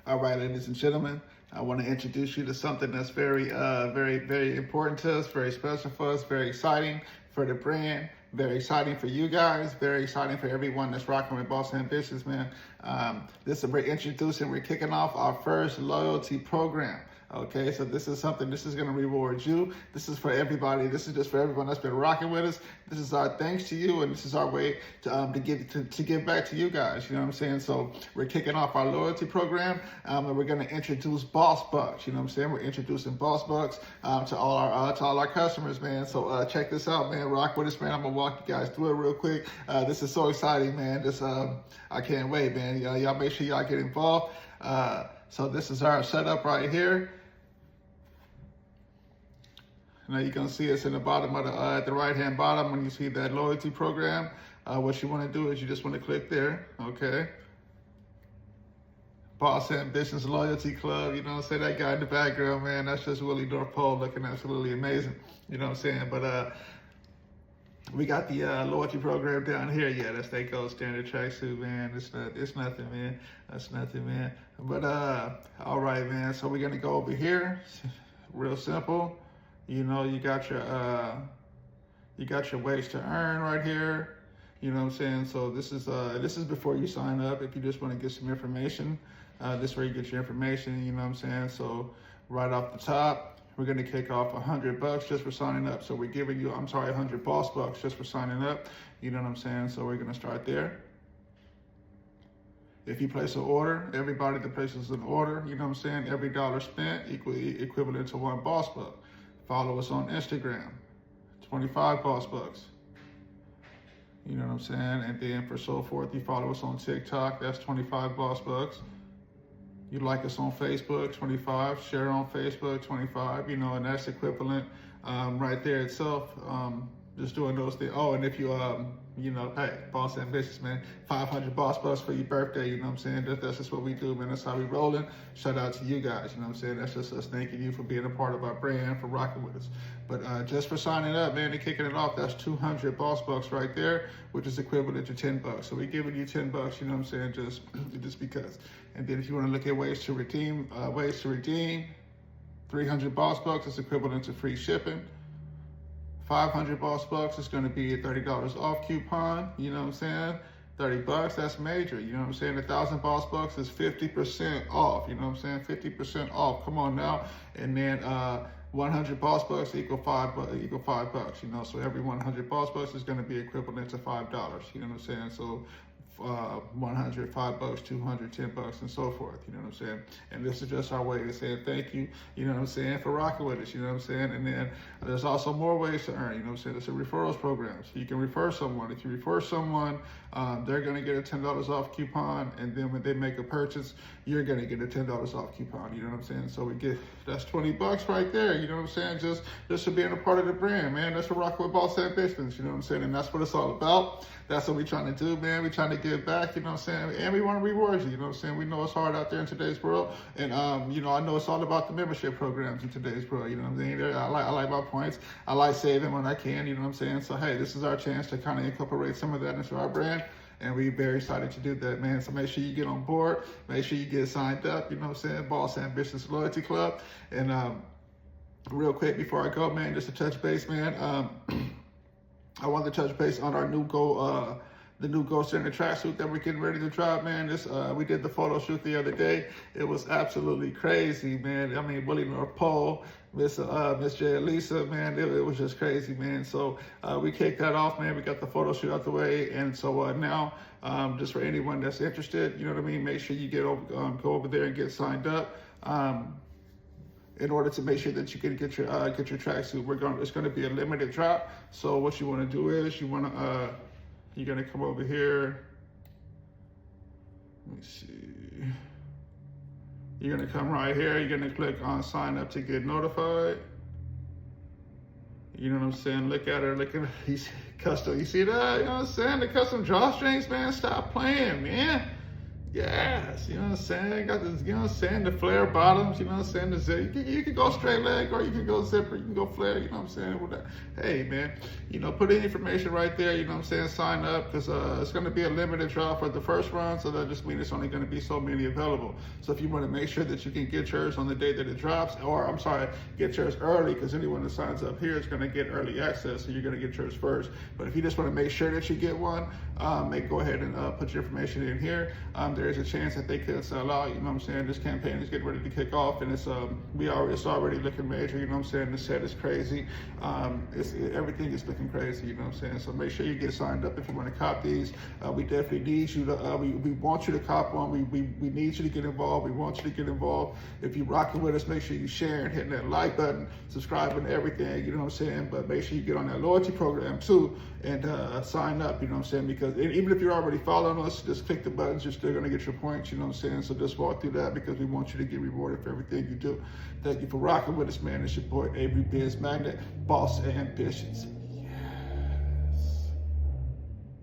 All right, ladies and gentlemen, I want to introduce you to something that's very important to us, very special for us, very exciting for the brand, very exciting for you guys, very exciting for everyone that's rocking with Boss Ambitionz, man. We're introducing, we're kicking off our first loyalty program. Okay, so this is going to reward you. This is for everybody. This is just for everyone that's been rocking with us. This is our thanks to you, and this is our way to give back to you guys. You know what I'm saying? So we're kicking off our loyalty program, and we're going to introduce Boss Bucks. You know what I'm saying? We're introducing Boss Bucks to all our customers, man. So check this out, man. Rock with us, man. I'm gonna walk you guys through it real quick. This is so exciting, man. I can't wait, man. Y'all make sure y'all get involved. So this is our setup right here. Now you can see it's in the bottom of at the right-hand bottom when you see that loyalty program. What you want to do is you just want to click there, okay? Boss Ambitionz Loyalty Club, you know what I'm saying? That guy in the background, man, that's just Willie North Pole looking absolutely amazing, you know what I'm saying? But we got the loyalty program down here. Yeah, that's that gold standard tracksuit, man. It's nothing, man. That's nothing, man. But all right, man. So we're gonna go over here. Real simple. You know, you got your ways to earn right here. You know what I'm saying? So this is before you sign up. If you just want to get some information, this is where you get your information. You know what I'm saying? So right off the top, we're gonna kick off $100 just for signing up. So we're giving you, 100 Boss Bucks just for signing up. You know what I'm saying? So we're gonna start there. If you place an order, everybody that places an order, you know what I'm saying? Every dollar spent equivalent to 1 Boss Buck. Follow us on Instagram, 25 Boss Bucks. You know what I'm saying? And then for so forth, you follow us on TikTok, that's 25 Boss Bucks. You like us on Facebook, 25. Share on Facebook, 25. You know, and that's equivalent right there itself. Just doing those things. Oh, and if you, you know, hey, Boss Ambitionz, man, 500 Boss Bucks for your birthday, you know what I'm saying? That's just what we do, man. That's how we rolling. Shout out to you guys, you know what I'm saying? That's just us thanking you for being a part of our brand, for rocking with us. But just for signing up, man, and kicking it off, that's 200 Boss Bucks right there, which is equivalent to 10 bucks. So we're giving you 10 bucks, you know what I'm saying? Just because. And then if you want to look at ways to redeem, 300 Boss Bucks is equivalent to free shipping. 500 Boss Bucks is going to be a $30 off coupon, you know what I'm saying? 30 bucks, that's major, you know what I'm saying? 1,000 Boss Bucks is 50% off, you know what I'm saying? 50% off, come on now. And then 100 Boss Bucks equal $5, you know? So every 100 Boss Bucks is going to be equivalent to $5, you know what I'm saying? So 100, $5, 200, 10 bucks, and so forth, you know what I'm saying? And this is just our way of saying thank you, you know what I'm saying, for rocking with us, you know what I'm saying? And then there's also more ways to earn, you know what I'm saying? It's a referrals program, so you can refer someone. If you refer someone, they're gonna get a $10 off coupon, and then when they make a purchase, you're gonna get a $10 off coupon, you know what I'm saying? So that's 20 bucks right there, you know what I'm saying? Just for being a part of the brand, man. That's for rocking with Boss Ambitionz, you know what I'm saying? And that's what it's all about. That's what we're trying to do, man. We're trying to give back, you know what I'm saying? And we want to reward you, you know what I'm saying? We know it's hard out there in today's world. And, you know, I know it's all about the membership programs in today's world, you know what I'm saying? I like my points. I like saving when I can, you know what I'm saying? So, hey, this is our chance to kind of incorporate some of that into our brand. And we're very excited to do that, man. So make sure you get on board. Make sure you get signed up, you know what I'm saying? Boss Ambitionz Loyalty Club. And real quick before I go, man, just to touch base, man. I want to touch base on our new the new gold standard tracksuit that we're getting ready to drop, man. We did the photo shoot the other day. It was absolutely crazy, man. I mean, Willie North Pole, Miss J. Lisa, man, it was just crazy, man. So we kicked that off, man. We got the photo shoot out the way, and so now, just for anyone that's interested, you know what I mean, make sure you go over there and get signed up. In order to make sure that you can get your tracksuit. It's gonna be a limited drop. So what you want to do is you're gonna come over here. Let me see. You're gonna come right here. You're gonna click on sign up to get notified. You know what I'm saying? Look at her. Look at custom. You see that? You know what I'm saying? The custom drawstrings, man. Stop playing, man. Yes, you know what I'm saying? Got this, you know what I'm saying? The flare bottoms, you know what I'm saying? The zip. You can go straight leg or you can go zipper, you can go flare, you know what I'm saying? With that. Hey, man, you know, put in information right there, you know what I'm saying? Sign up because it's going to be a limited draw for the first run, so that just means it's only going to be so many available. So if you want to make sure that you can get yours on the day that it drops, or I'm sorry, get yours early, because anyone that signs up here is going to get early access, so you're going to get yours first. But if you just want to make sure that you get one, go ahead and put your information in here. There's a chance that they could sell out, you know what I'm saying? This campaign is getting ready to kick off, and it's already looking major, you know what I'm saying? The set is crazy. Everything is looking crazy, you know what I'm saying? So make sure you get signed up if you want to cop these. We definitely need you to, we want you to cop one. We need you to get involved. We want you to get involved. If you're rocking with us, make sure you share and hitting that like button, subscribing to everything, you know what I'm saying? But make sure you get on that loyalty program too and sign up, you know what I'm saying? Because even if you're already following us, just click the buttons, you're still going to get your points, you know what I'm saying? So just walk through that because we want you to get rewarded for everything you do. Thank you for rocking with us, man. It's your boy, Avery Biz Magnet, Boss Ambitionz.